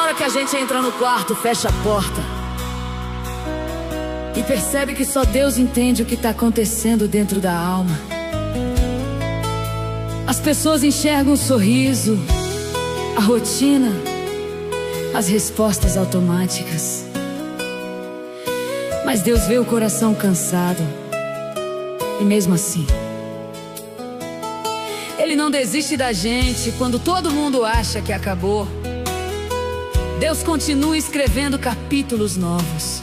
hora que a gente entra no quarto, fecha a porta e percebe que só Deus entende o que está acontecendo dentro da alma. As pessoas enxergam o sorriso, a rotina, as respostas automáticas, mas Deus vê o coração cansado. E mesmo assim, Ele não desiste da gente quando todo mundo acha que acabou. Deus continua escrevendo capítulos novos.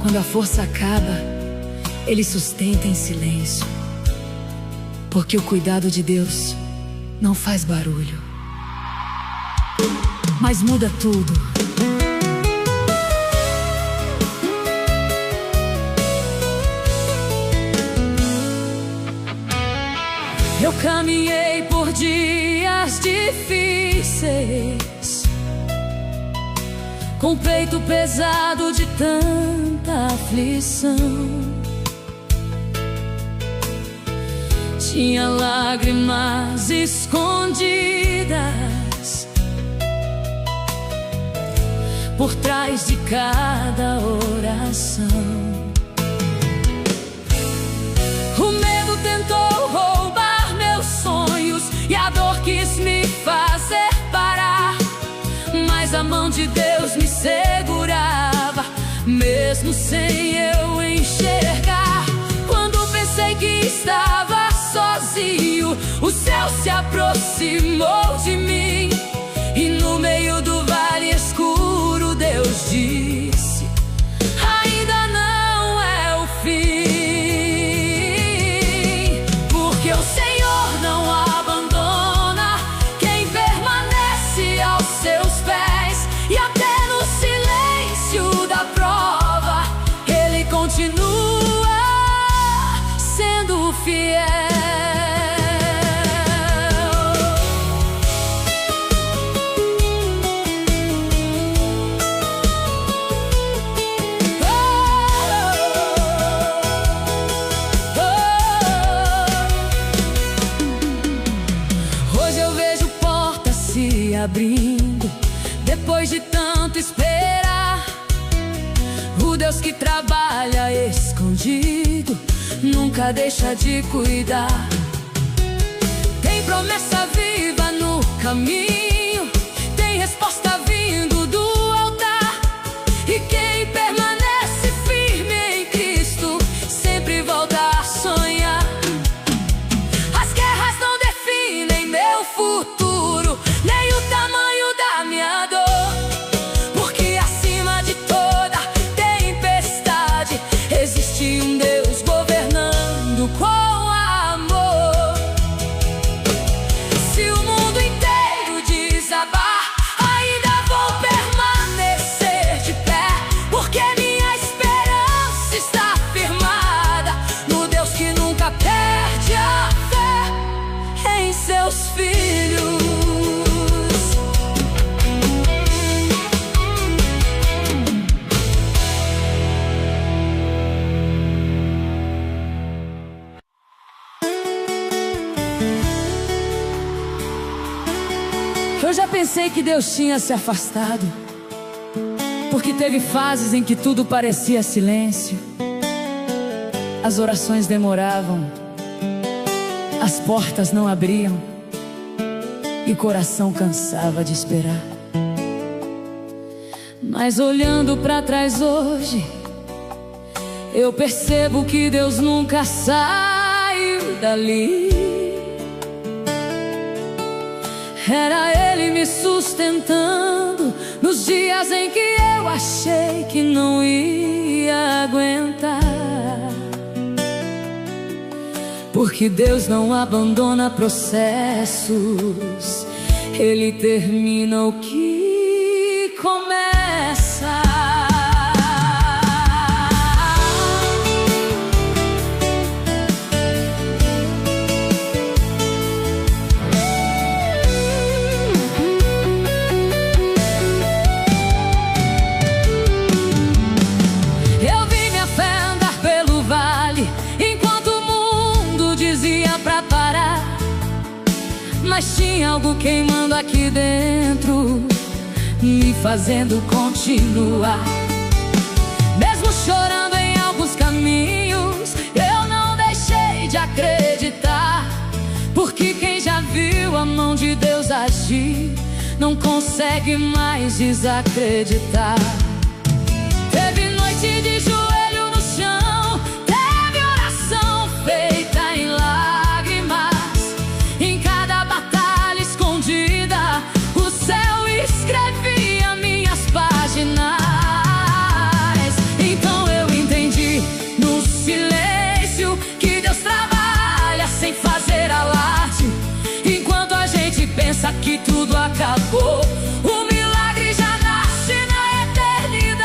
Quando a força acaba, Ele sustenta em silêncio, porque o cuidado de Deus não faz barulho, mas muda tudo. Eu caminhei por dias difíceis, com o peito pesado de tanta aflição. Tinha lágrimas escondidas por trás de cada oração. O medo tentou roubar meus sonhos e a dor quis me fazer parar, mas a mão de Deus me segurava, mesmo sem eu enxergar. Quando pensei que estava sozinho, o céu se aproximou de mim, e no meio do vale escuro Deus disse: ainda não é o fim, porque o Senhor não abandona quem permanece aos seus pés, e até no silêncio da prova Ele continua sendo fiel. Hoje eu vejo portas se abrindo depois de tanto esperar. O Deus que trabalha escondido nunca deixa de cuidar. Tem promessa viva no caminho, tem resposta vindo do altar, e quem permanece firme em Cristo sempre volta a sonhar. As guerras não definem meu futuro, nem o tamanho da minha dor, porque acima de toda tempestade existe um Deus governando com amor. Se o mundo inteiro desabar, ainda vou permanecer de pé, porque minha esperança está firmada no Deus que nunca perde a fé em seus filhos. Eu já pensei que Deus tinha se afastado, porque teve fases em que tudo parecia silêncio. As orações demoravam, as portas não abriam, e o coração cansava de esperar. Mas olhando pra trás hoje, eu percebo que Deus nunca saiu dali. Era Ele me sustentando nos dias em que eu achei que não ia aguentar, porque Deus não abandona processos, Ele termina o que começa. Mas tinha algo queimando aqui dentro, me fazendo continuar. Mesmo chorando em alguns caminhos, eu não deixei de acreditar, porque quem já viu a mão de Deus agir não consegue mais desacreditar. Teve noite de joelho no chão, teve oração feita em lágrimas. Em cada batalha escondida, o céu escrevia minhas páginas. Então eu entendi no silêncio que Deus trabalha sem fazer alarde. Enquanto a gente pensa que tudo acabou, o milagre já nasce na eternidade.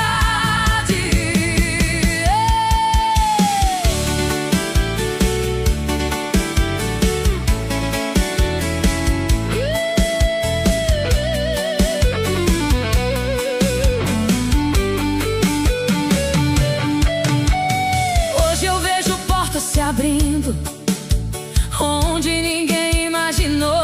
Hoje eu vejo portas se abrindo onde ninguém imaginou,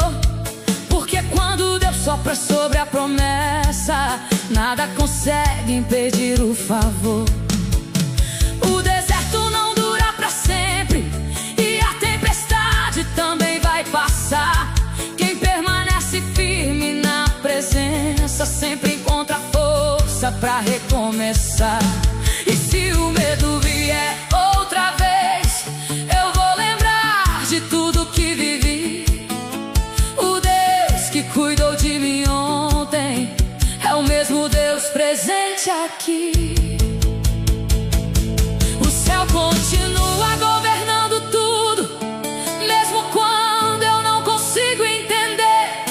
porque quando Deus sopra sobre a promessa, nada consegue impedir o favor. O deserto não dura pra sempre e a tempestade também vai passar. Quem permanece firme na presença sempre encontra força pra recomeçar. E se o medo vier outra vez, eu vou lembrar de tudo que vivi. O Deus que cuidou de mim ontem é o mesmo Deus presente aqui. O céu continua governando tudo, mesmo quando eu não consigo entender.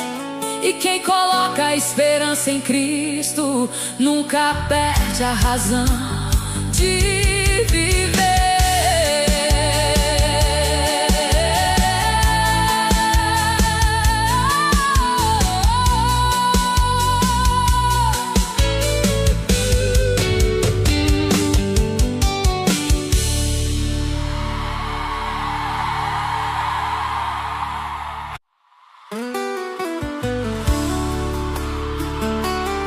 E quem coloca a esperança em Cristo nunca perde a razão de viver.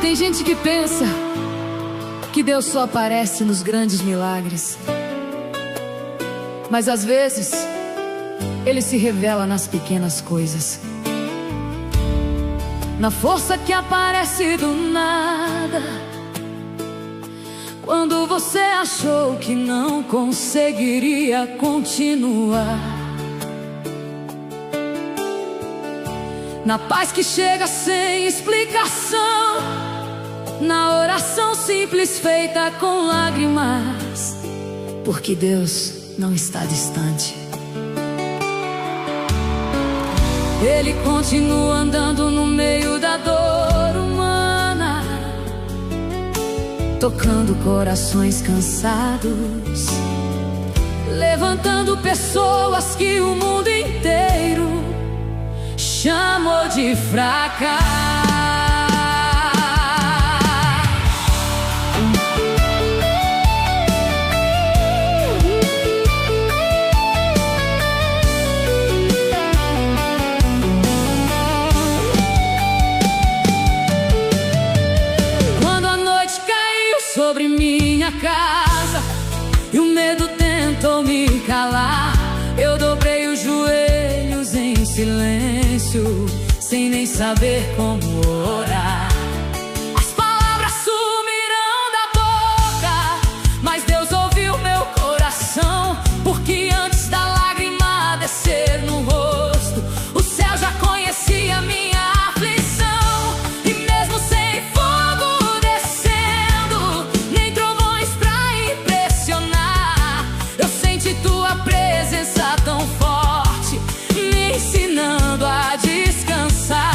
Tem gente que pensa que Deus só aparece nos grandes milagres, mas às vezes Ele se revela nas pequenas coisas, na força que aparece do nada. Quando você achou que não conseguiria continuar, na paz que chega sem explicação, na oração simples feita com lágrimas, porque Deus não está distante. Ele continua andando no meio da dor humana, tocando corações cansados, levantando pessoas que o mundo inteiro chamou de fracas. Sobre minha casa e o medo tentou me calar, eu dobrei os joelhos em silêncio, sem nem saber como orar. As palavras sumirão da boca, mas Deus ouviu meu coração, porque antes da lágrima descer no rosto, o céu já conhecia minha aflição. E mesmo sem fogo descendo, nem trovões pra impressionar, eu senti tua presença tão forte, me ensinando a descansar.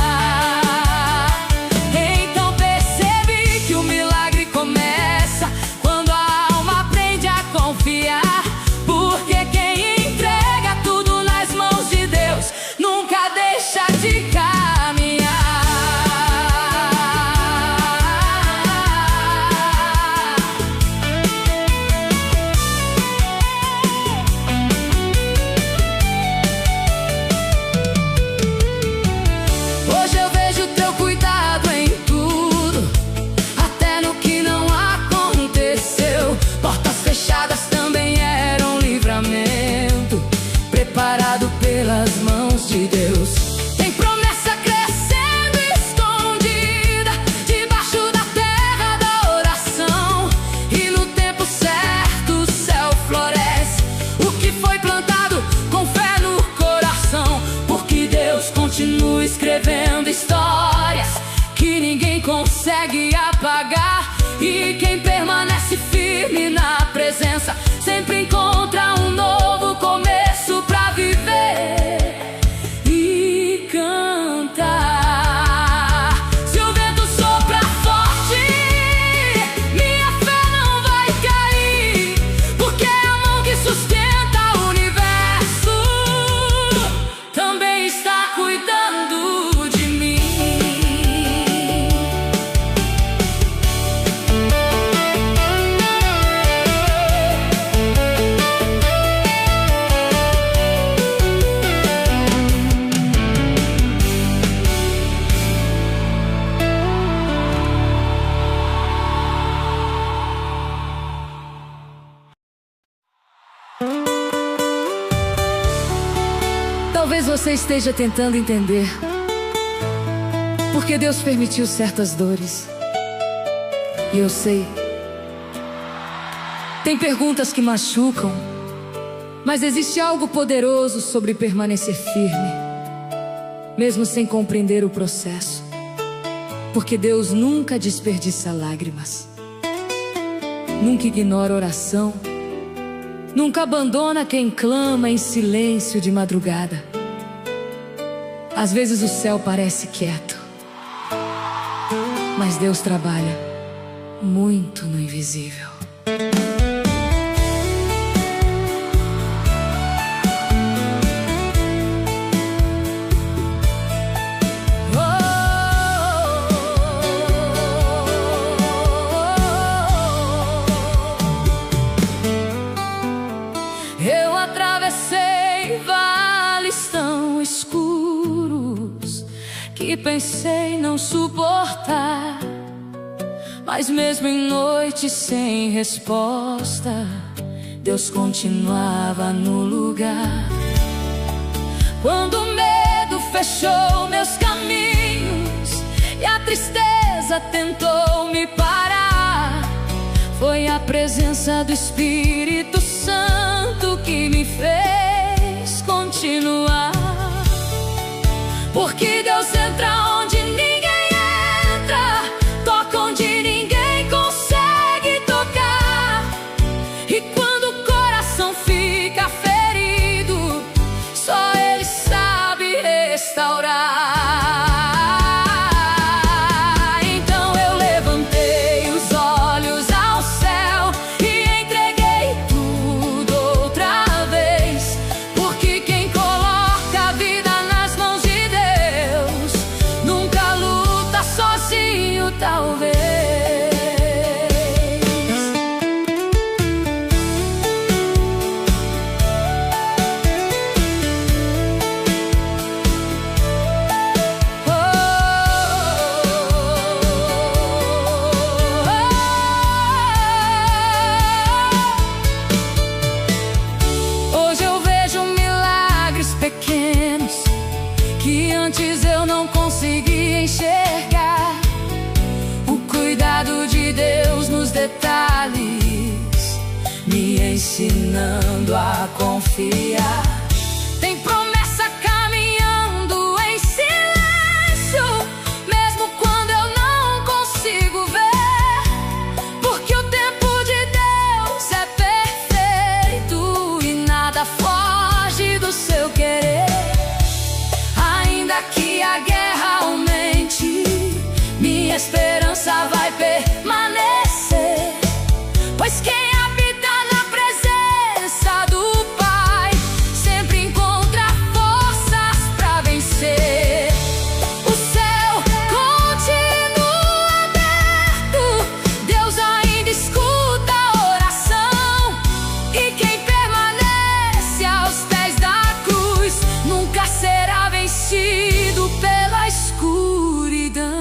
Então percebi que o milagre começa quando a alma aprende a confiar, porque quem entrega tudo nas mãos de Deus nunca deixa de caminhar. Hoje eu vejo teu cuidado em tudo, Deus continua escrevendo histórias que ninguém consegue apagar. E quem permanece firme na presença sempre encontra um novo começo pra viver e cantar. Se o vento sopra forte, minha fé não vai cair, porque é a mão que sustenta o universo também está cuidando de mim. Talvez você esteja tentando entender porque Deus permitiu certas dores. E eu sei, tem perguntas que machucam, mas existe algo poderoso sobre permanecer firme, mesmo sem compreender o processo. Porque Deus nunca desperdiça lágrimas, nunca ignora oração, nunca abandona quem clama em silêncio de madrugada. Às vezes o céu parece quieto, mas Deus trabalha muito no invisível. Eu atravessei vales tão escuros que pensei não suportar, mas mesmo em noites sem resposta, Deus continuava no lugar. Quando o medo fechou meus caminhos e a tristeza tentou me parar, foi a presença do Espírito Santo que me fez continuar. Porque Deus entra onde ninguém entra, toca onde ninguém consegue tocar. E quando o coração fica ferido, só Ele sabe restaurar. Então eu levantei os olhos ao céu e entreguei tudo outra vez. Porque quem coloca a vida nas mãos de Deus nunca luta sozinho, talvez. Hoje eu vejo milagres pequenos que antes eu não conseguia enxergar. O cuidado de Deus nos detalhes, me ensinando a confiar. Tem promessa caminhando em silêncio, mesmo quando eu não consigo ver. Porque o tempo de Deus é perfeito e nada foge do seu querer. Ainda que a guerra aumente, minha esperança vai permanecer. Pois quem habita na presença do Pai sempre encontra forças pra vencer. O céu continua aberto, Deus ainda escuta a oração. E quem permanece aos pés da cruz nunca será vencido pela escuridão.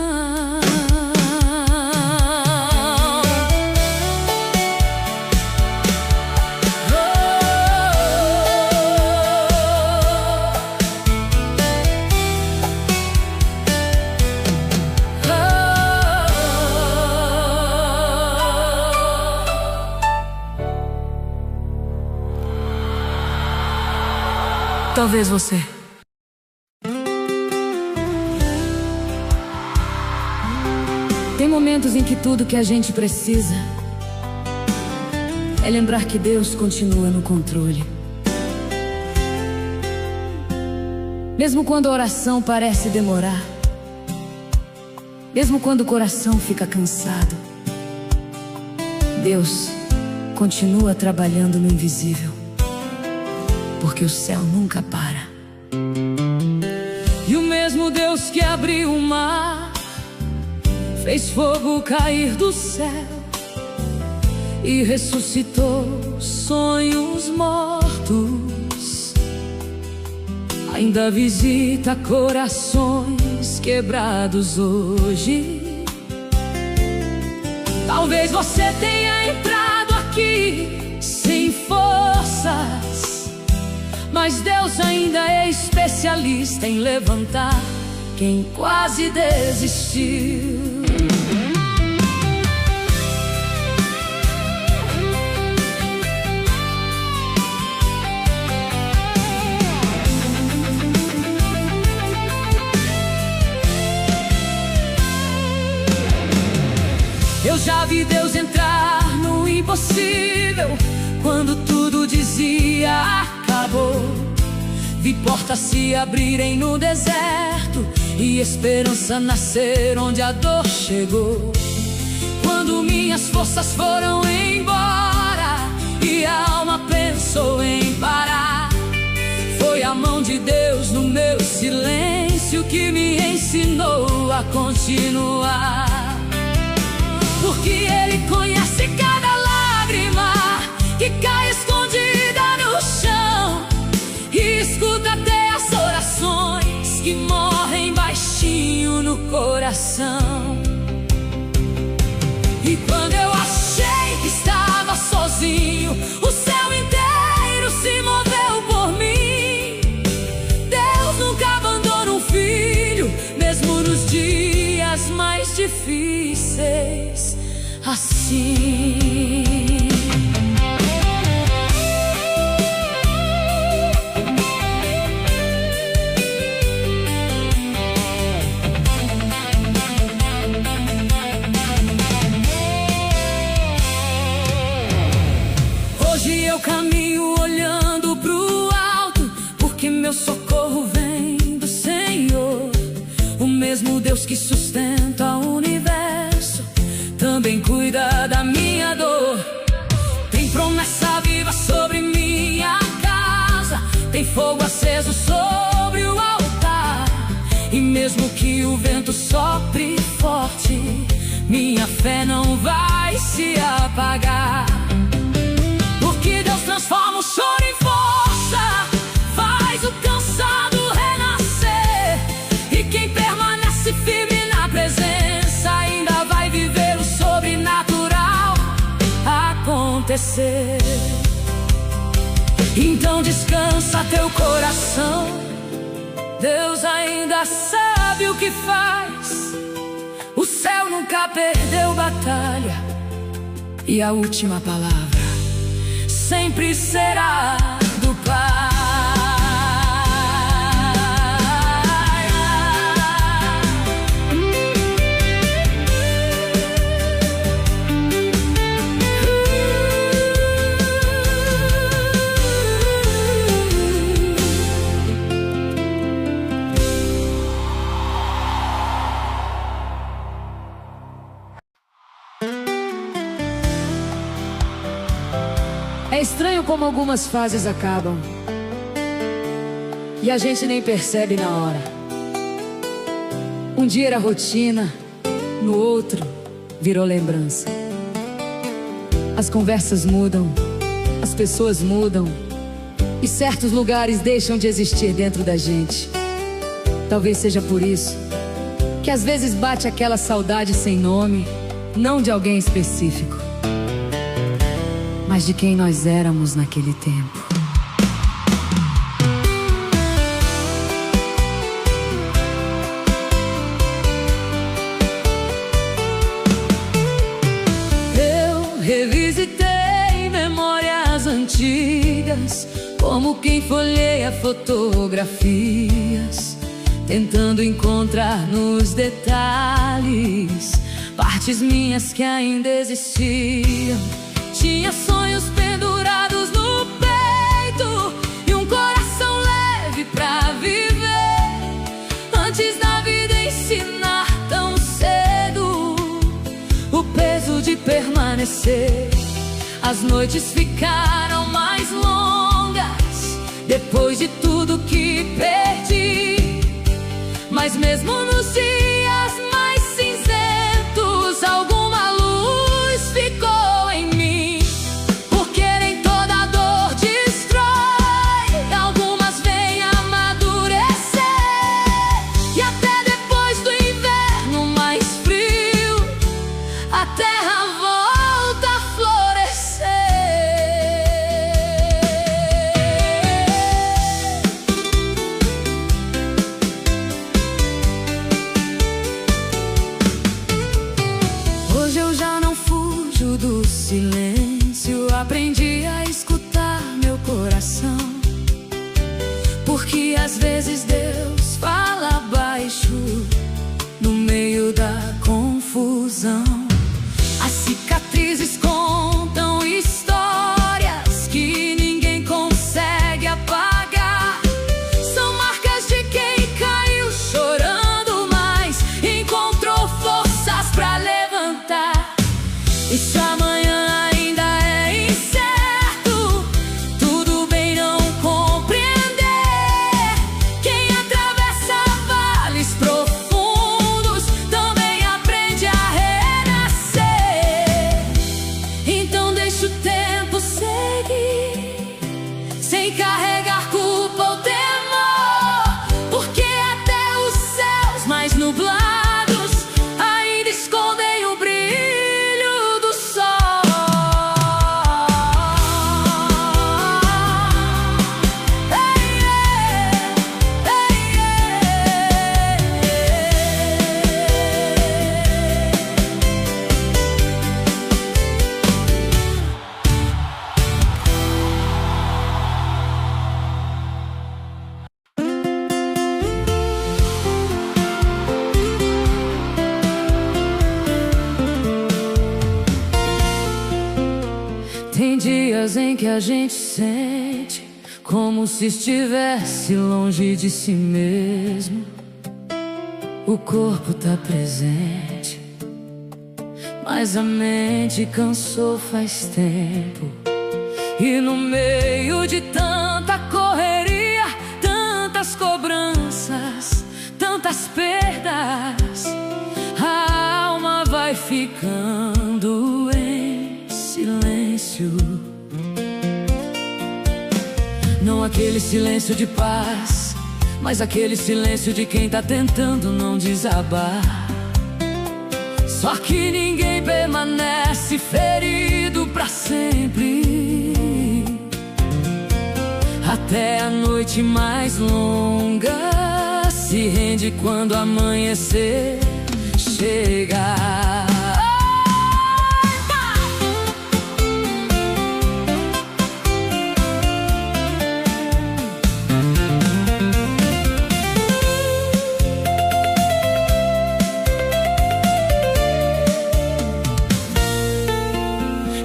Talvez você Tem momentos em que tudo que a gente precisa é lembrar que Deus continua no controle. Mesmo quando a oração parece demorar, mesmo quando o coração fica cansado, Deus continua trabalhando no invisível, porque o céu nunca para. E o mesmo Deus que abriu o mar, fez fogo cair do céu e ressuscitou sonhos mortos, ainda visita corações quebrados hoje. Talvez você tenha entrado aqui sem forças, mas Deus ainda é especialista em levantar quem quase desistiu. Eu já vi Deus entrar no impossível, quando tudo dizia acabou. Vi portas se abrirem no deserto e esperança nascer onde a dor chegou. Quando minhas forças foram embora e a alma pensou em parar, foi a mão de Deus no meu silêncio que me ensinou a continuar. Porque Ele conhece cada lágrima que cai escondida no chão e escuta até as orações que morrem baixinho no coração. E quando eu achei que estava sozinho, o céu inteiro se moveu por mim. Deus nunca abandona um filho, mesmo nos dias mais difíceis. Assim, hoje eu caminho olhando pro alto, porque meu socorro vem do Senhor. O mesmo Deus que sustenta o universo também cuida da minha dor. Tem promessa viva sobre minha casa, tem fogo aceso sobre o altar. E mesmo que o vento sopre forte, minha fé não vai se apagar. Porque Deus transforma o choro em força, faz o cansado renascer. E quem permanece firme na presença ainda vai viver o sobrenatural acontecer. Então descansa teu coração, Deus ainda sabe o que faz. O céu nunca perdeu batalha e a última palavra sempre será do Pai. É estranho como algumas fases acabam e a gente nem percebe na hora. Um dia era rotina, no outro virou lembrança. As conversas mudam, as pessoas mudam e certos lugares deixam de existir dentro da gente. Talvez seja por isso que às vezes bate aquela saudade sem nome, não de alguém específico, mas de quem nós éramos naquele tempo. Eu revisitei memórias antigas, como quem folheia fotografias, tentando encontrar nos detalhes partes partes minhas que ainda existiam. Tinha sonhos pendurados no peito e um coração leve pra viver. Antes da vida ensinar tão cedo o peso de permanecer. As noites ficaram mais longas depois de tudo que perdi. Mas mesmo nos dias mais cinzentos, alguma luz ficou em mim. Porque nem toda dor destrói, algumas vêm amadurecer. E até depois do inverno mais frio, a terra volta a florescer. Hoje eu já não fujo do silêncio, aprendi a escutar meu coração. Porque às vezes Deus fala baixo no meio da confusão. As cicatrizes contam histórias que ninguém consegue apagar. São marcas de quem caiu chorando, mas encontrou forças pra levantar. E se amanhã ainda é incerto, tudo bem não compreender. Quem atravessa vales profundos também aprende a renascer. Então deixa o tempo seguir, sem carregar culpa ou temor. Porque até os céus mais nublados ainda escondem o brilho do sol. Ei, ei, Tem dias em que a gente sente como se estivesse longe de si mesmo. O corpo tá presente, mas a mente cansou faz tempo. E no meio de tanta correria, tantas cobranças, tantas perdas, a alma vai ficando em silêncio. Não aquele silêncio de paz, mas aquele silêncio de quem tá tentando não desabar. Só que ninguém permanece ferido pra sempre. Até a noite mais longa se rende quando amanhecer chega.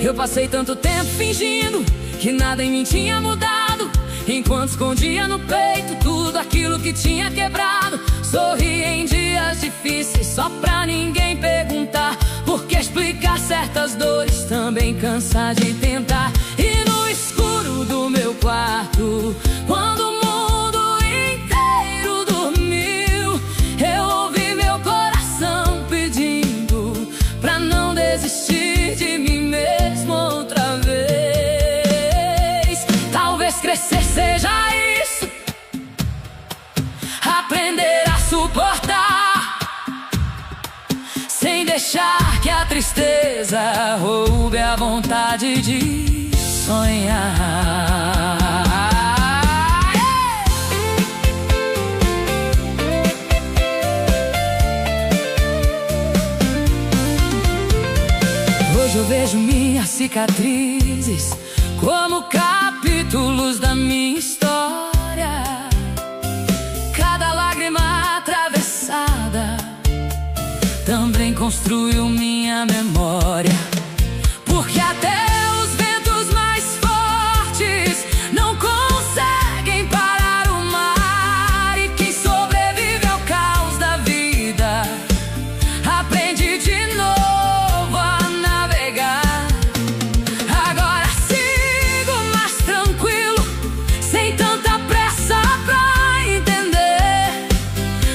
Eu passei tanto tempo fingindo que nada em mim tinha mudado, enquanto escondia no peito tudo aquilo que tinha quebrado. Sorri em dias difíceis só pra ninguém perguntar, porque explicar certas dores também cansa de tentar. E no escuro do meu quarto, quando o mundo inteiro dormiu, eu ouvi meu coração pedindo pra não desistir de mim mesmo outra vez. Talvez crescer seja isso, aprender a suportar, sem deixar que a tristeza roube a vontade de sonhar. Hoje eu vejo minhas cicatrizes como capítulos da minha história. Cada lágrima atravessada também construiu minha memória. Porque até os ventos mais fortes não conseguem parar o mar. E quem sobrevive ao caos da vida aprende de novo a navegar. Agora sigo mais tranquilo, sem tanta pressa pra entender.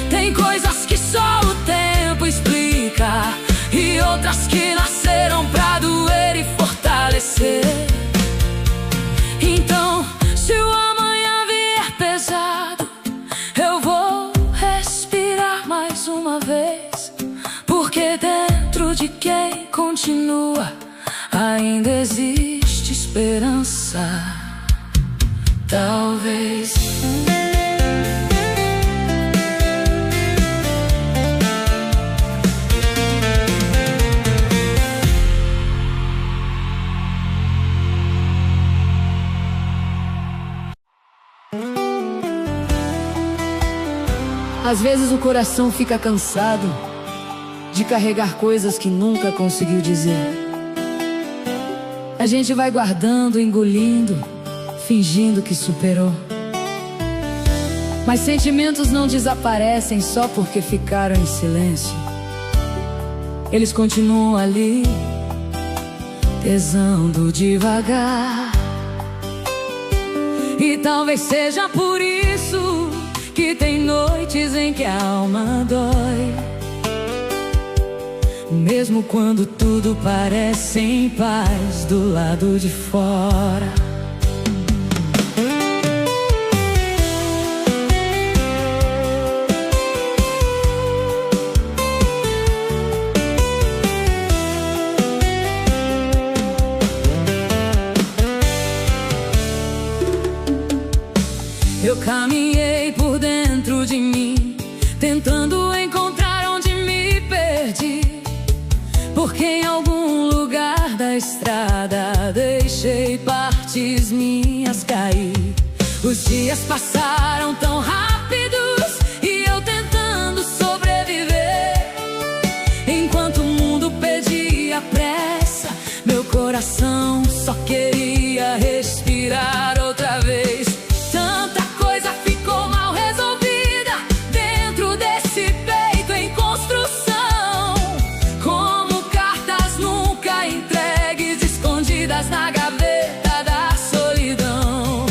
Tem coisas que só o tempo explica e outras que nasceram pra doer e fortalecer. Então, se o amanhã vier pesado, eu vou respirar mais uma vez. Porque dentro de quem continua ainda existe esperança. Talvez. Às vezes o coração fica cansado de carregar coisas que nunca conseguiu dizer. A gente vai guardando, engolindo, fingindo que superou. Mas sentimentos não desaparecem só porque ficaram em silêncio. Eles continuam ali, pesando devagar. E talvez seja por isso que tem noites em que a alma dói, mesmo quando tudo parece em paz do lado de fora. Eu caminhei por dentro de mim, tentando encontrar onde me perdi. Porque em algum lugar da estrada deixei partes minhas cair. Os dias passaram tão rápidos e eu tentando sobreviver. Enquanto o mundo pedia pressa, meu coração só queria respirar outra vez. Tanta coisa ficou mal resolvida dentro desse peito em construção, como cartas nunca entregues, escondidas na gaveta da solidão.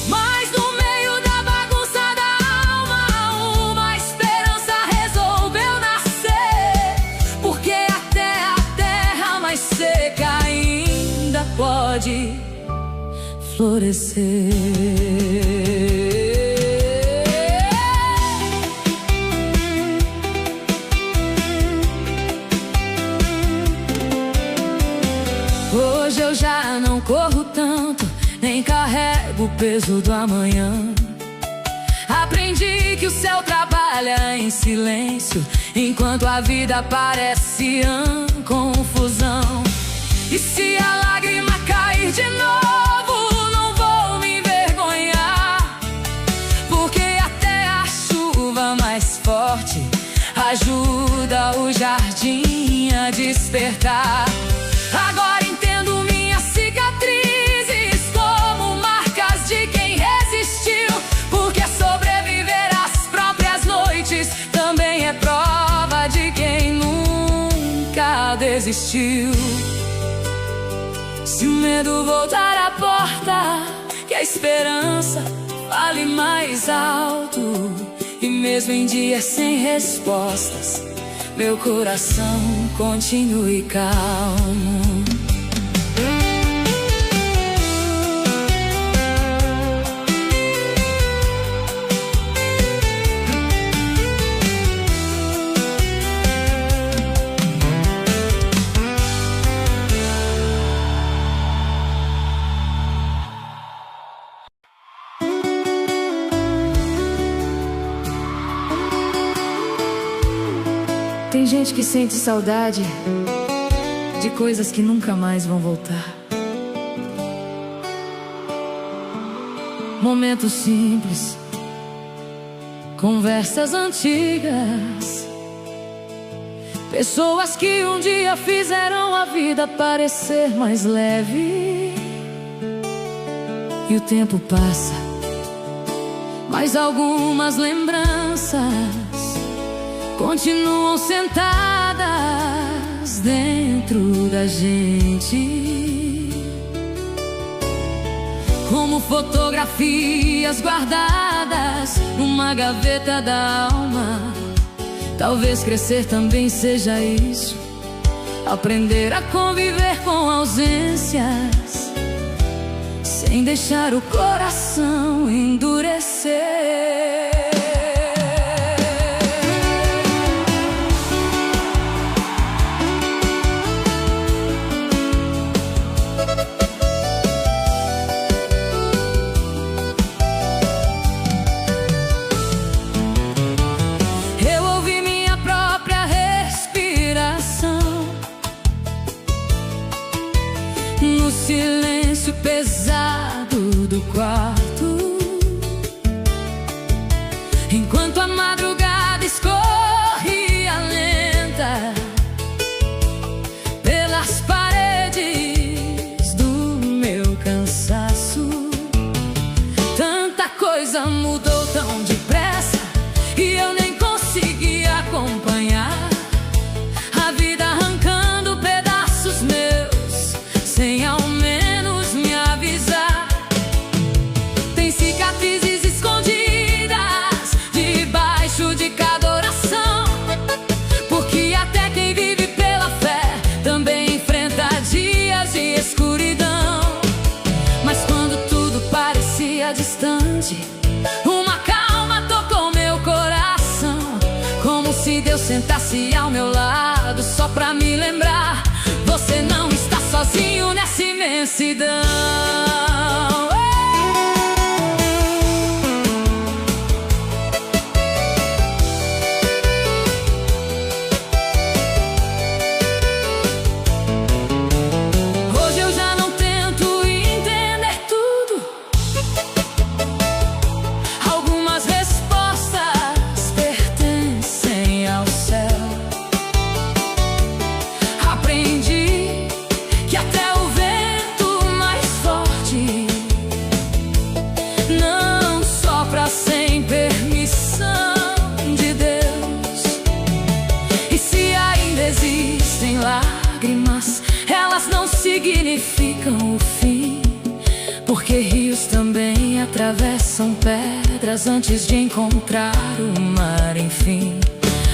Mas no meio da bagunça da alma, uma esperança resolveu nascer. Porque até a terra mais seca ainda pode florescer. Hoje eu já não corro tanto, nem carrego o peso do amanhã. Aprendi que o céu trabalha em silêncio, enquanto a vida parece confusão. E se a lágrima cair de novo, não vou me envergonhar, porque até a chuva mais forte ajuda o jardim a despertar. Agora entendo minhas cicatrizes como marcas de quem resistiu, porque sobreviver às próprias noites também é prova de quem nunca desistiu. Se o medo voltar à porta, que a esperança fale mais alto. E mesmo em dias sem respostas, meu coração continue calmo. Tem gente que sente saudade de coisas que nunca mais vão voltar. Momentos simples, conversas antigas, pessoas que um dia fizeram a vida parecer mais leve. E o tempo passa, mas algumas lembranças continuam sentadas dentro da gente, como fotografias guardadas numa gaveta da alma. Talvez crescer também seja isso, aprender a conviver com ausências, sem deixar o coração endurecer. No silêncio pesado do quarto, enquanto a madrugada escorria lenta pelas paredes do meu cansaço. Tanta coisa mudou tão depressa e eu nem consegui acompanhar a vida arrancando pedaços meus, sem ao menos me avisar. Tem cicatrizes escondidas debaixo de cada oração, porque até quem vive pela fé também enfrenta dias de escuridão. Mas quando tudo parecia distante, uma calma tocou meu coração, como se Deus sentasse ao meu lado só pra me lembrar: você não está sozinho nessa imensidão. Hoje eu já não tento entender tudo. Algumas respostas pertencem ao céu. Aprendi que até o vento mais forte não sopra sem permissão de Deus. E se ainda existem lágrimas, elas não significam o fim, porque rios também atravessam pedras antes de encontrar o mar, enfim.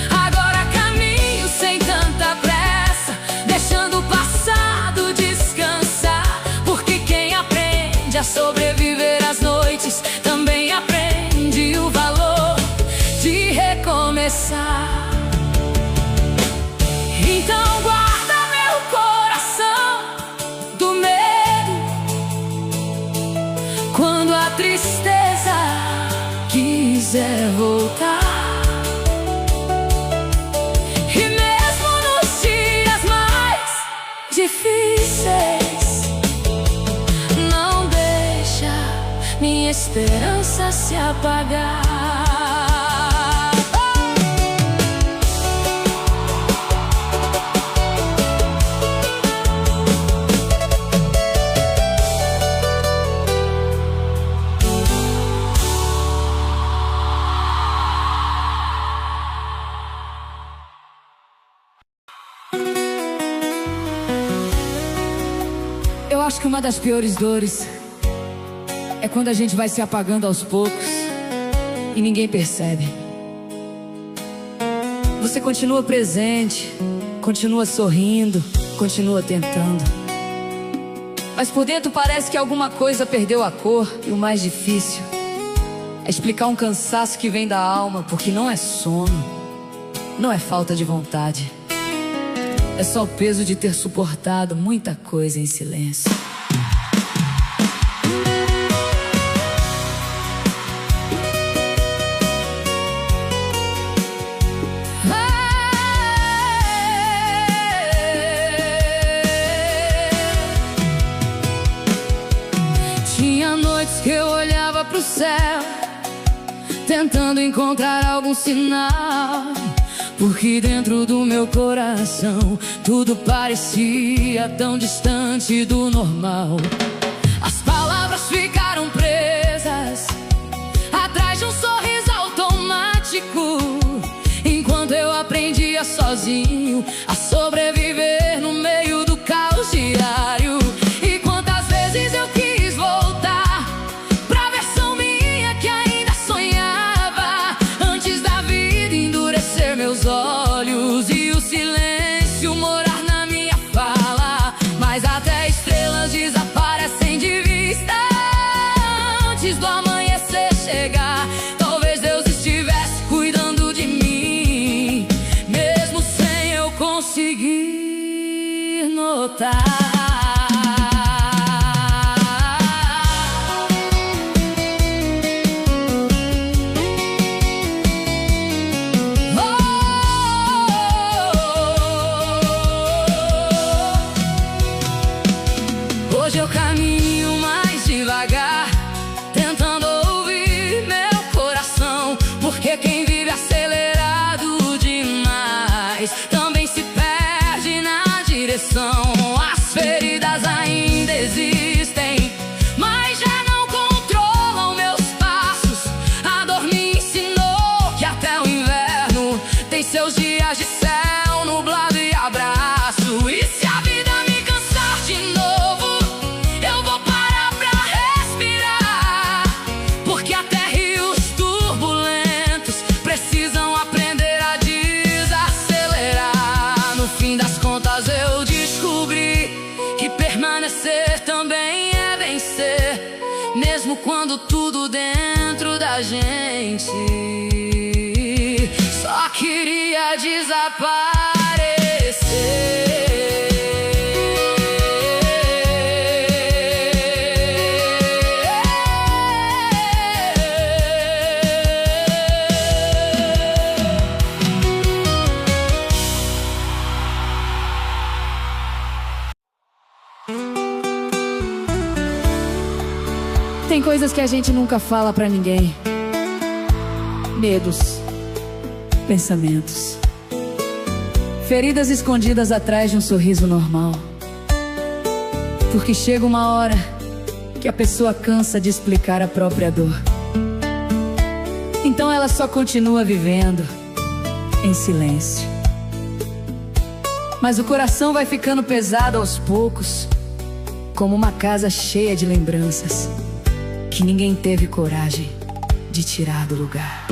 Agora caminho sem tanta pressa, deixando o passado descansar, porque quem aprende a sobreviver às noites também aprende o valor de recomeçar. Então guarda meu coração do medo, quando a tristeza quiser voltar. E mesmo nos dias mais difíceis, não deixa minha esperança se apagar. Eu acho que uma das piores dores é quando a gente vai se apagando aos poucos e ninguém percebe. Você continua presente, continua sorrindo, continua tentando, mas por dentro parece que alguma coisa perdeu a cor. E o mais difícil é explicar um cansaço que vem da alma, porque não é sono, não é falta de vontade, é só o peso de ter suportado muita coisa em silêncio. Tinha noites que eu olhava pro céu, tentando encontrar algum sinal, porque dentro do meu coração tudo parecia tão distante do normal. As palavras ficaram presas atrás de um sorriso automático, enquanto eu aprendia sozinho a sobreviver no meio do caos diário. E quantas vezes eu quis voltar pra versão minha que ainda sonhava, antes da vida endurecer meus olhos e o silêncio morar na minha fala. Mas até estrelas desaparecem de vista antes do amanhecer chegar. Talvez Deus estivesse cuidando de mim, mesmo sem eu conseguir notar. Hoje eu caminho mais devagar, tentando ouvir meu coração, porque quem vive acelerado demais também se perde na direção. As feridas ainda existem, mas já não controlam meus passos. A dor me ensinou que até o inverno tem seus dias de céu nublado e abraço. E se a vida me cansar de novo, eu vou parar pra respirar, porque até rios turbulentos precisam aprender a desacelerar. No fim das contas eu descobri que permanecer também é vencer, mesmo quando tudo dentro da gente só queria Tem coisas que a gente nunca fala pra ninguém. Medos, pensamentos, feridas escondidas atrás de um sorriso normal. Porque chega uma hora que a pessoa cansa de explicar a própria dor, então ela só continua vivendo em silêncio. Mas o coração vai ficando pesado aos poucos, como uma casa cheia de lembranças que ninguém teve coragem de tirar do lugar.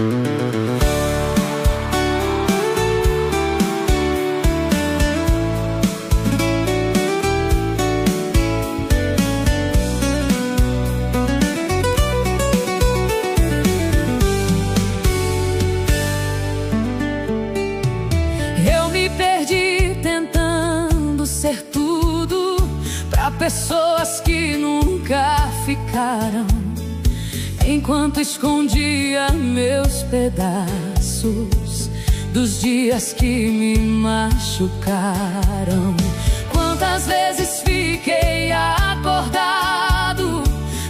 Eu me perdi tentando ser tudo pra pessoas que nunca ficaram, enquanto escondia meus pedaços dos dias que me machucaram. Quantas vezes fiquei acordado,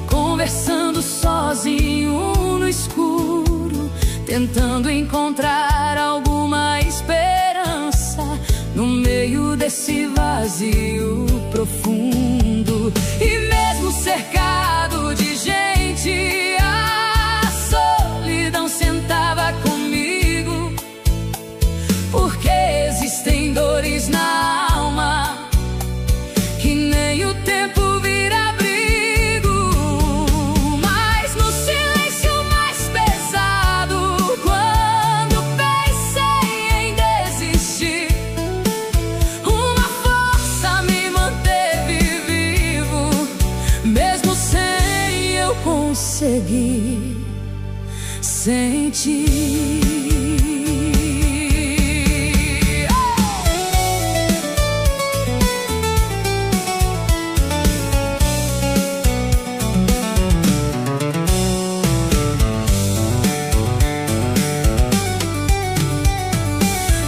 conversando sozinho no escuro, tentando encontrar alguma esperança no meio desse vazio profundo. E mesmo cercado de gente, a solidão sentava comigo, porque existem dores na alma que nem o tempo vira abrigo. Mas no silêncio mais pesado, quando pensei em desistir, uma força me manteve vivo, mesmo sem eu conseguir sentir.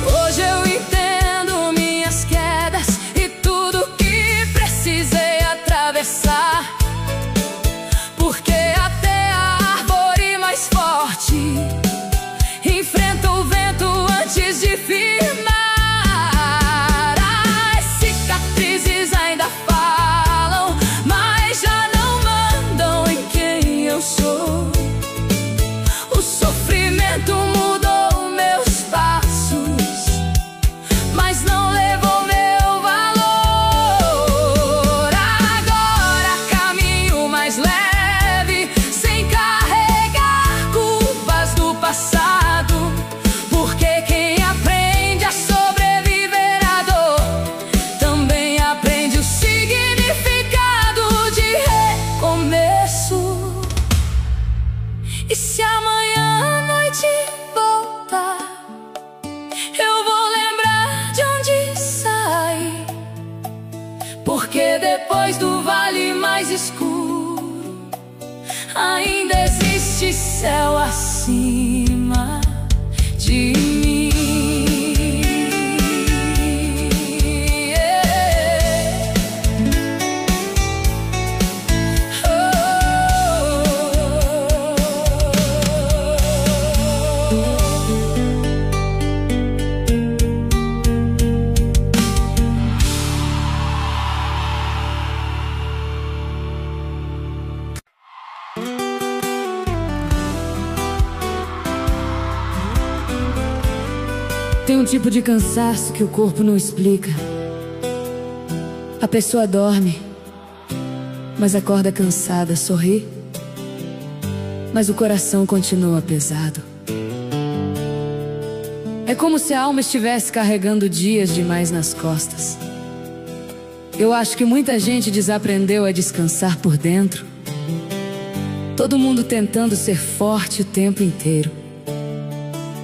Hoje eu entendo minhas quedas e tudo que precisei atravessar, porque até a árvore mais forte depois do vale mais escuro, ainda existe céu acima de mim. Tem um tipo de cansaço que o corpo não explica. A pessoa dorme, mas acorda cansada, sorri, mas o coração continua pesado. É como se a alma estivesse carregando dias demais nas costas. Eu acho que muita gente desaprendeu a descansar por dentro. Todo mundo tentando ser forte o tempo inteiro,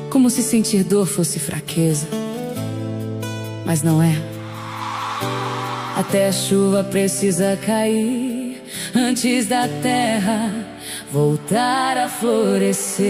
como se sentir dor fosse fraqueza, mas não é. Até a chuva precisa cair antes da terra voltar a florescer.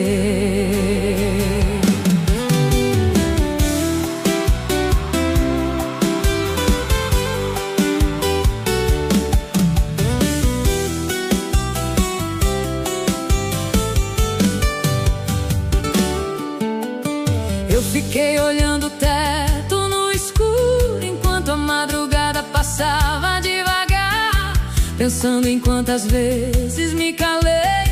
Eu fiquei olhando o teto no escuro enquanto a madrugada passava devagar, pensando em quantas vezes me calei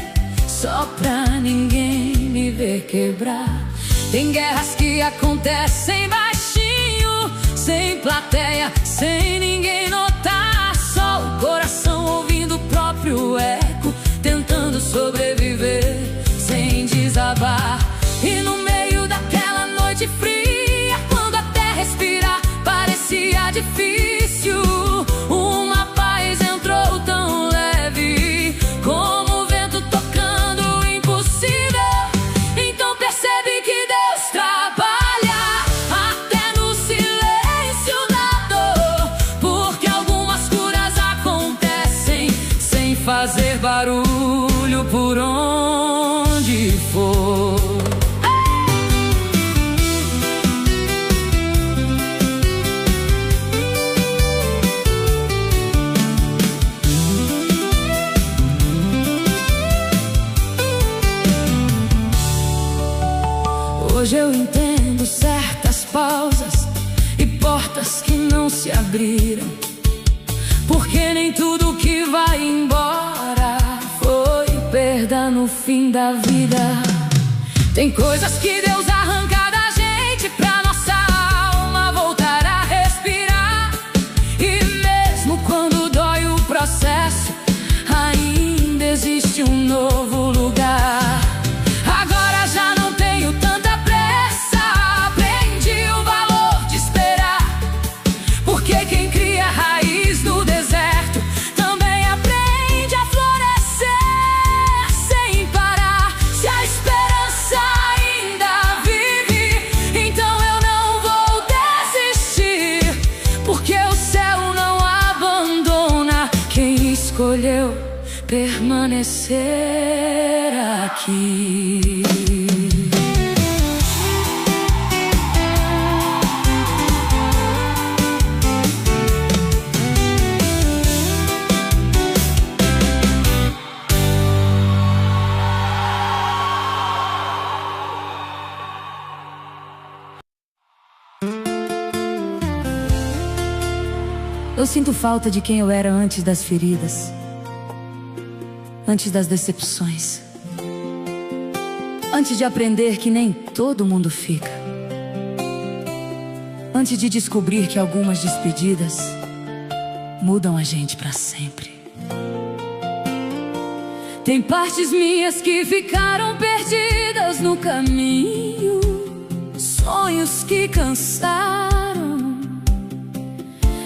só pra ninguém me ver quebrar. Tem guerras que acontecem baixinho, sem plateia, sem ninguém notar, só o coração ouvindo o próprio eco, tentando sobreviver sem desabar. E no meio daquela noite fria, quando até respirar parecia difícil, uma paz entrou tão leve como o vento tocando o impossível. Então percebi que Deus trabalha até no silêncio da dor, porque algumas curas acontecem sem fazer barulho por onde for. Hoje eu entendo certas pausas e portas que não se abriram, porque nem tudo que vai embora foi perda no fim da vida. Tem coisas que Deus arranca da gente pra nossa alma voltar a respirar. E mesmo quando dói o processo, ainda existe um novo lugar. Agora já não tenho tanta pressa, aprendi o valor de esperar, porque quem cria raiz no deserto também aprende a florescer sem parar. Se a esperança ainda vive, então eu não vou desistir, porque o céu não abandona quem escolheu permanecer aqui. Eu sinto falta de quem eu era antes das feridas, antes das decepções, antes de aprender que nem todo mundo fica, antes de descobrir que algumas despedidas mudam a gente pra sempre. Tem partes minhas que ficaram perdidas no caminho, sonhos que cansaram,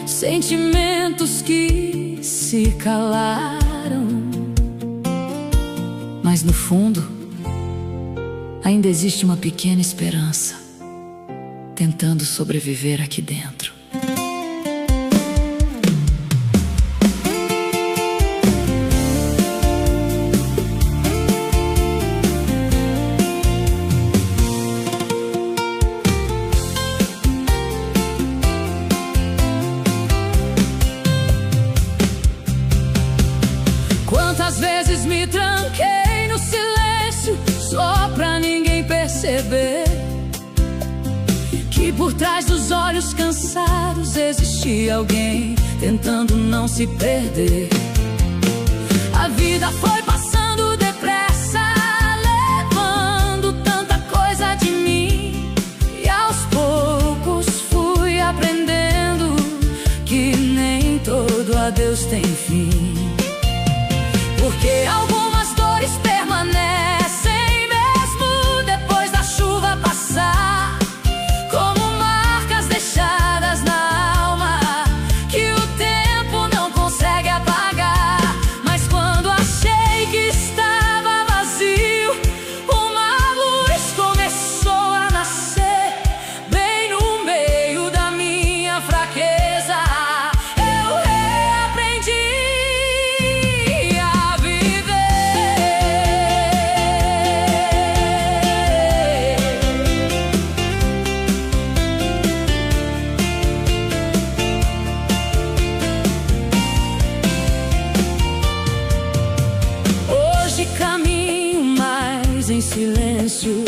sentimentos que se calaram. Mas no fundo, ainda existe uma pequena esperança tentando sobreviver aqui dentro. E por trás dos olhos cansados existia alguém tentando não se perder. A vida foi passando depressa, levando tanta coisa de mim. E aos poucos fui aprendendo que nem todo adeus tem fim. Porque algumas dores permanecem mesmo depois da chuva passar, como marcas deixadas na alma que o tempo não consegue apagar. Mas quando achei que estava vazio, uma luz começou a nascer bem no meio da minha fraqueza. Eu reaprendi a viver. Hoje caminho mais em silêncio,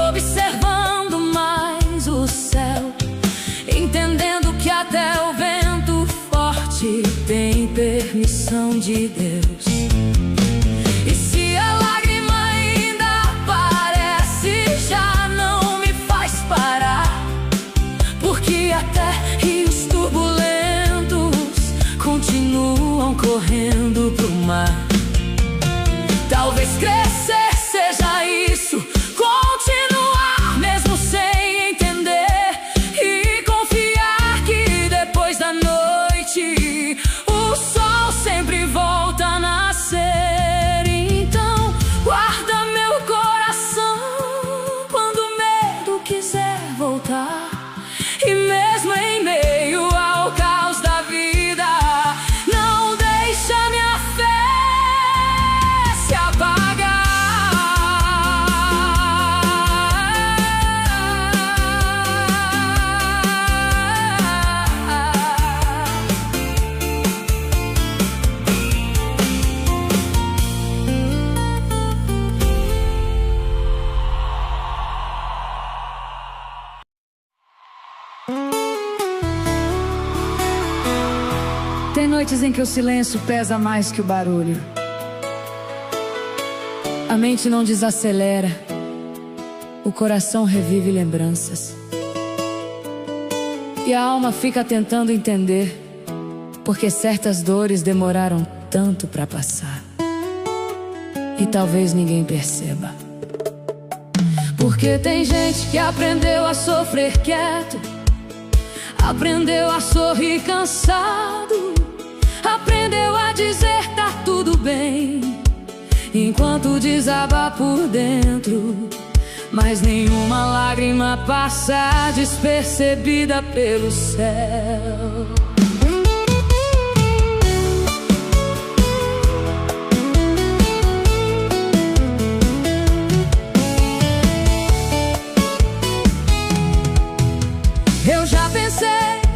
observando mais o céu, entendendo que até o vento forte tem permissão de Deus. E se a lágrima ainda aparece, já não me faz parar, porque até rios turbulentos continuam correndo pro mar. Talvez crescer seja isso, continuar mesmo sem entender, e confiar que depois da noite o sol sempre volta a nascer. Então guarda meu coração quando o medo quiser voltar, e mesmo em meio ao caos da vida, não deixa minha fé se apagar. Tem noites em que o silêncio pesa mais que o barulho. A mente não desacelera, o coração revive lembranças, e a alma fica tentando entender porque certas dores demoraram tanto pra passar, e talvez ninguém perceba. Porque tem gente que aprendeu a sofrer quieto, aprendeu a sorrir cansado, aprendeu a dizer tá tudo bem, enquanto desaba por dentro. Mas nenhuma lágrima passa despercebida pelo céu. Eu já pensei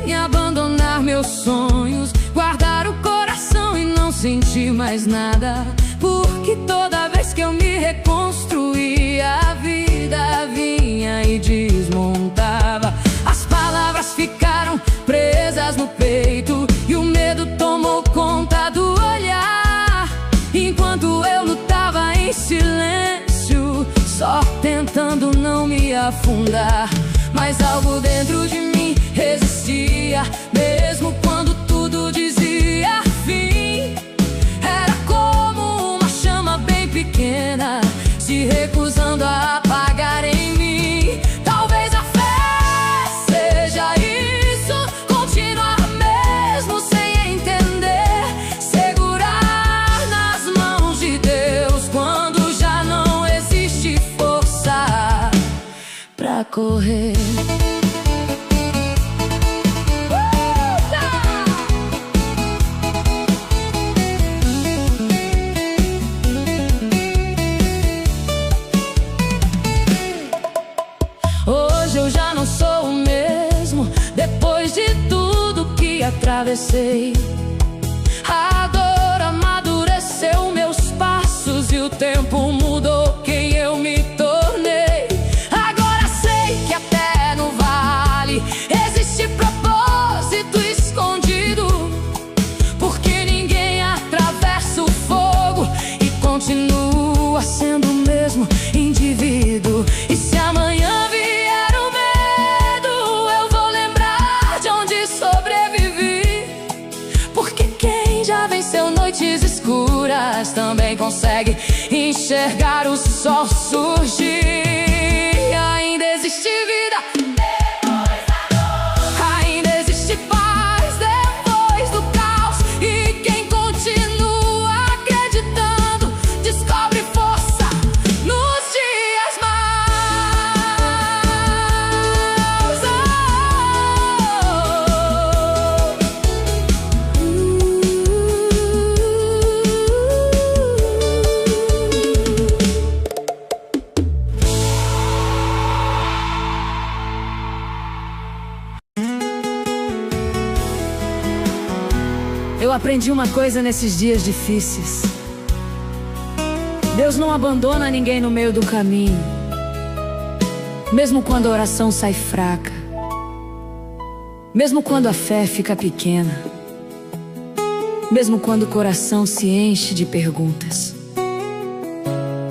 em abandonar meus sonhos, guardar o coração e não sentir mais nada, porque toda vez que eu me reconstruía, a vida vinha e desmontava. As palavras ficaram presas no peito e o medo tomou conta do olhar, enquanto eu lutava em silêncio, só tentando não me afundar. Mas algo dentro de mim resistia, mesmo quando tudo dizia fim. Era como uma chama bem pequena se recusando a apagar em mim. Talvez a fé seja isso, continuar mesmo sem entender, segurar nas mãos de Deus quando já não existe força pra correr. Hoje eu já não sou o mesmo, depois de tudo que atravessei. A dor amadureceu meus passos e o tempo mudou quem eu me tornei. Agora sei que até no vale Existe propósito escondido, porque ninguém atravessa o fogo e continua sendo o mesmo indivíduo. E se amanhã vier o medo, eu vou lembrar de onde sobrevivi, porque quem já venceu noites escuras também consegue enxergar o sol surgir. Ainda existe vida depois da dor, ainda existe paz depois do caos, e quem continua acreditando descobre força nos dias maus. Eu aprendi uma coisa nesses dias difíceis: Deus não abandona ninguém no meio do caminho, mesmo quando a oração sai fraca, mesmo quando a fé fica pequena, mesmo quando o coração se enche de perguntas.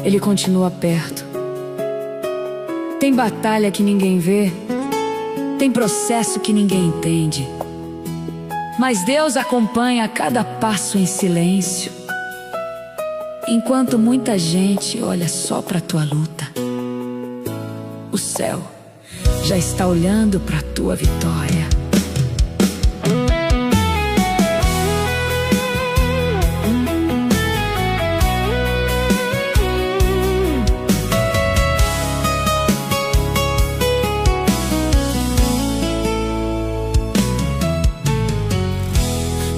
Ele continua perto. Tem batalha que ninguém vê, tem processo que ninguém entende, mas Deus acompanha cada passo em silêncio, enquanto muita gente olha só pra tua luta. O céu já está olhando pra tua vitória.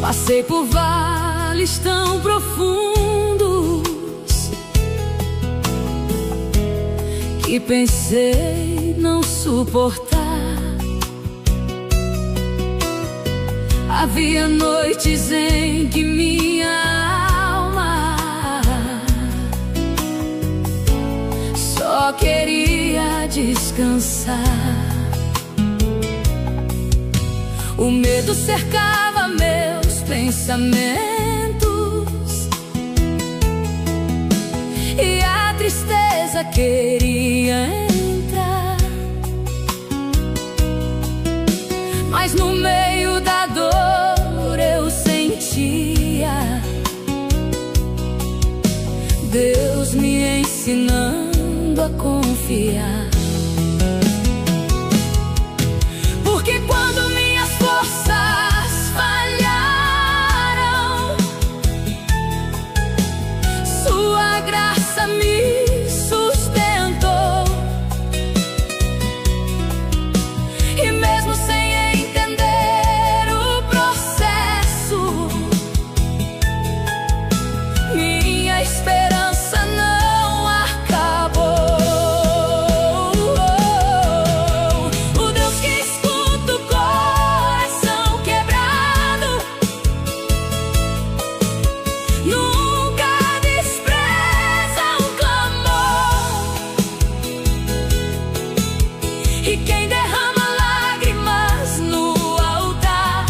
Passei por vales tão profundos que pensei não suportar. Havia noites em que minha alma só queria descansar. O medo cercava meus pensamentos e a tristeza queria entrar, mas no meio da dor eu sentia Deus me ensinando a confiar. Porque quando minhas forças falharam, sua graça me sustentou. E mesmo sem entender o processo, minha esperança não acabou. O Deus que escuta o coração quebrado nunca despreza um clamor. E quem derrama lágrimas no altar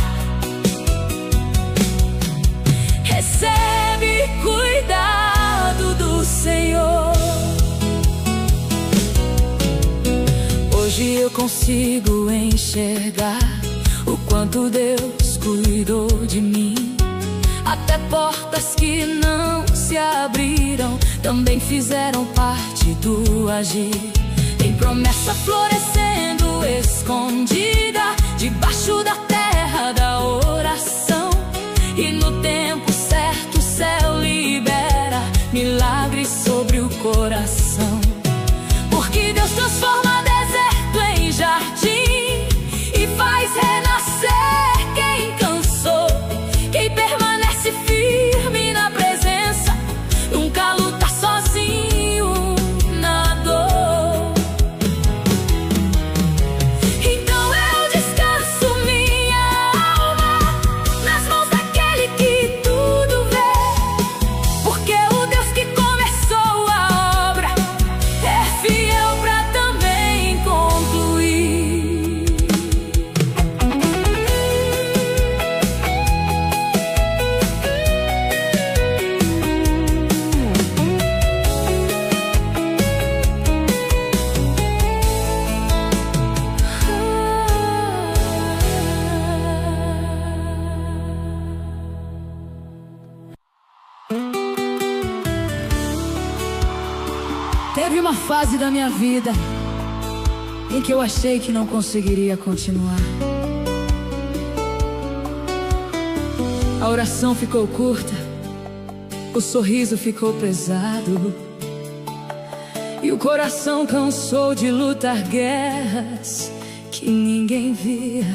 recebe cuidado do Senhor. Hoje eu consigo enxergar o quanto Deus cuidou de mim. Até portas que não se abriram também fizeram parte do agir. Tem promessa florescendo escondida debaixo da terra da oração. E no tempo certo o céu libera milagres sobre o coração. Porque Deus transforma deserto em jardim e faz renascer quem cansou. Quem permanece firme na presença nunca luta sozinho na dor. Então eu Teve uma fase da minha vida em que eu achei que não conseguiria continuar. A oração ficou curta, o sorriso ficou pesado, e o coração cansou de lutar guerras que ninguém via.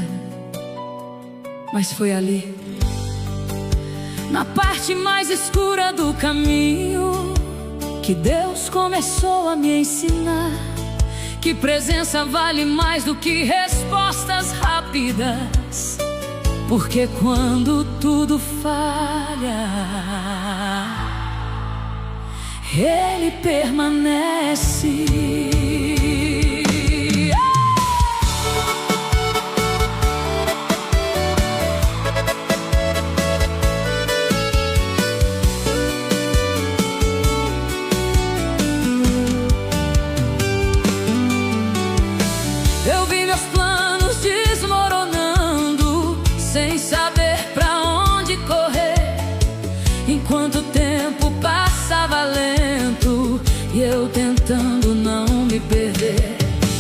Mas foi ali, na parte mais escura do caminho, que Deus começou a me ensinar que presença vale mais do que respostas rápidas. Porque quando tudo falha, Ele permanece. Eu vi meus planos desmoronando, sem saber pra onde correr, enquanto o tempo passava lento e eu tentando não me perder.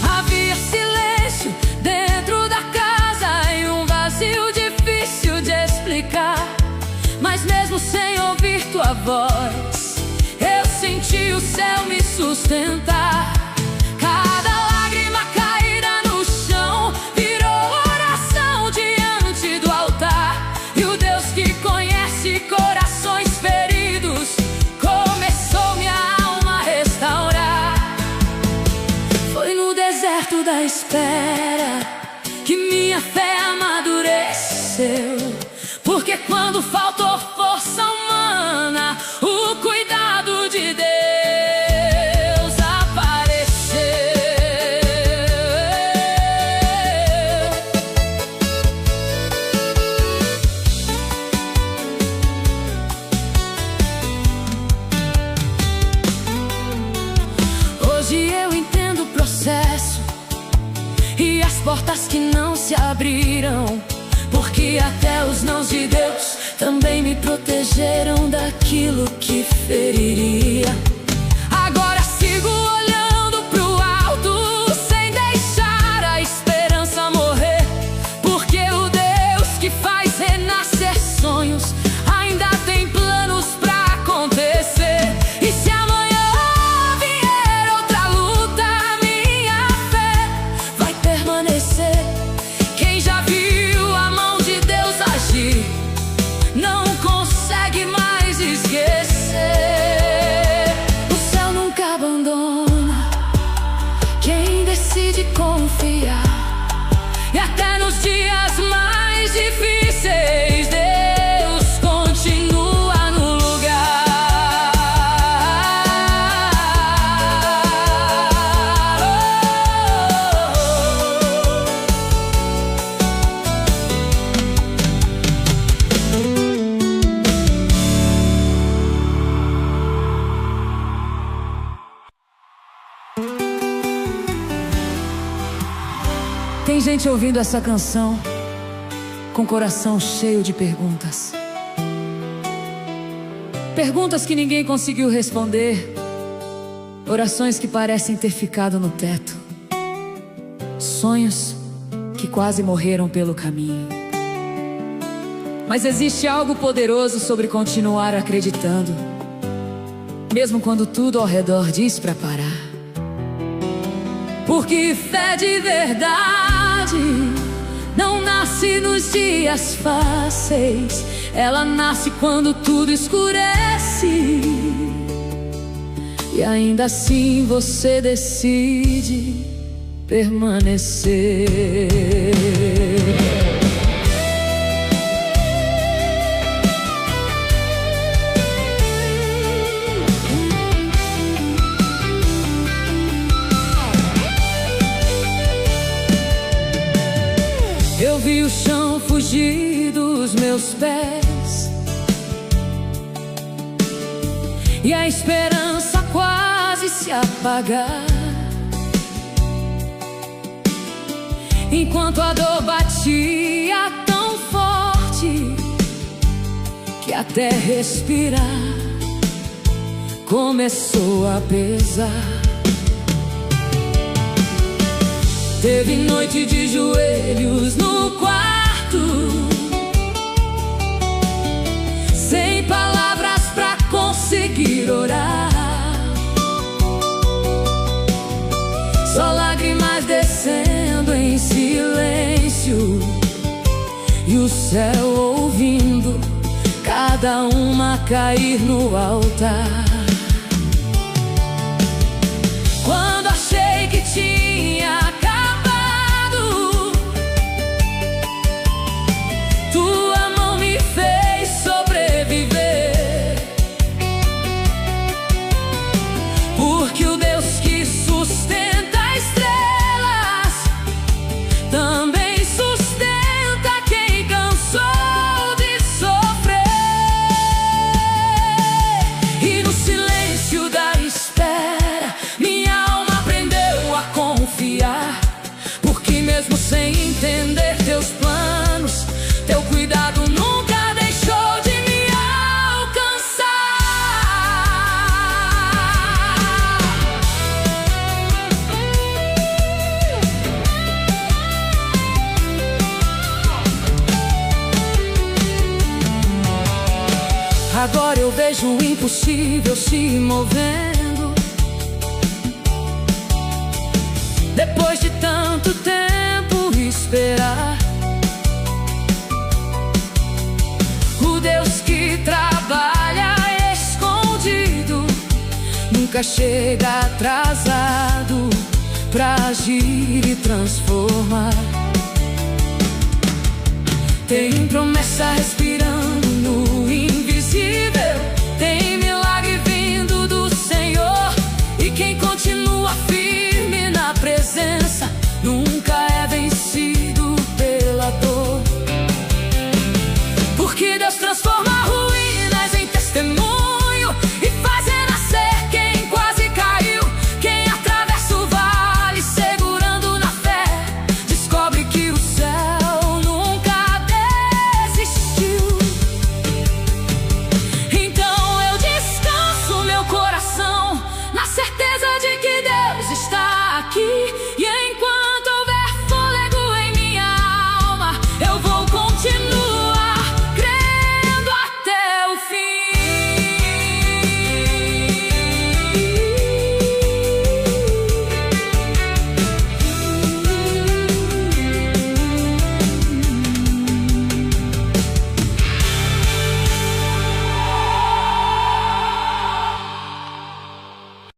Havia silêncio dentro da casa e um vazio difícil de explicar, mas mesmo sem ouvir tua voz, eu senti o céu me sustentar. Corações feridos, começou minha alma a restaurar. Foi no deserto da espera que minha fé amadureceu. Porque quando faltou força humana, o cuidado de Deus apareceu. Hoje eu entendo o processo e as portas que não se abriram, porque até os nãos de Deus também me protegeram daquilo que feriria. Agora sigo olhando pro alto, sem deixar a esperança morrer, porque o Deus que faz renascer sonhos ainda tem planos pra acontecer. E se amanhã vier outra luta, minha fé vai permanecer. Quem já viu a mão de Deus agir não consegue mais esquecer. O céu nunca abandona quem decide confiar, e até nos dias mais difíceis Deus continua no lugar. Tem gente ouvindo essa canção com o coração cheio de perguntas. Perguntas que ninguém conseguiu responder, orações que parecem ter ficado no teto, sonhos que quase morreram pelo caminho. Mas existe algo poderoso sobre continuar acreditando, mesmo quando tudo ao redor diz pra parar. Porque fé de verdade não nasce nos dias fáceis, ela nasce quando tudo escurece, e ainda assim você decide permanecer. Eu vi o chão fugir dos meus pés e a esperança quase se apagar, enquanto a dor batia tão forte que até respirar começou a pesar. Teve noite de joelhos no quarto, sem palavras pra conseguir orar, só lágrimas descendo em silêncio, e o céu ouvindo cada uma cair no altar. Quando achei que tinha acabado, tua mão me fez sobreviver, porque o Deus que sustenta estrelas também sustenta quem cansou de sofrer. E no silêncio da espera, minha alma aprendeu a confiar, porque mesmo sem entender teus planos, teu cuidado nunca deixou de me alcançar. Agora eu vejo o impossível se movendo, depois de tanto tempo esperar. O Deus que trabalha escondido nunca chega atrasado pra agir e transformar. Tem promessa respirando no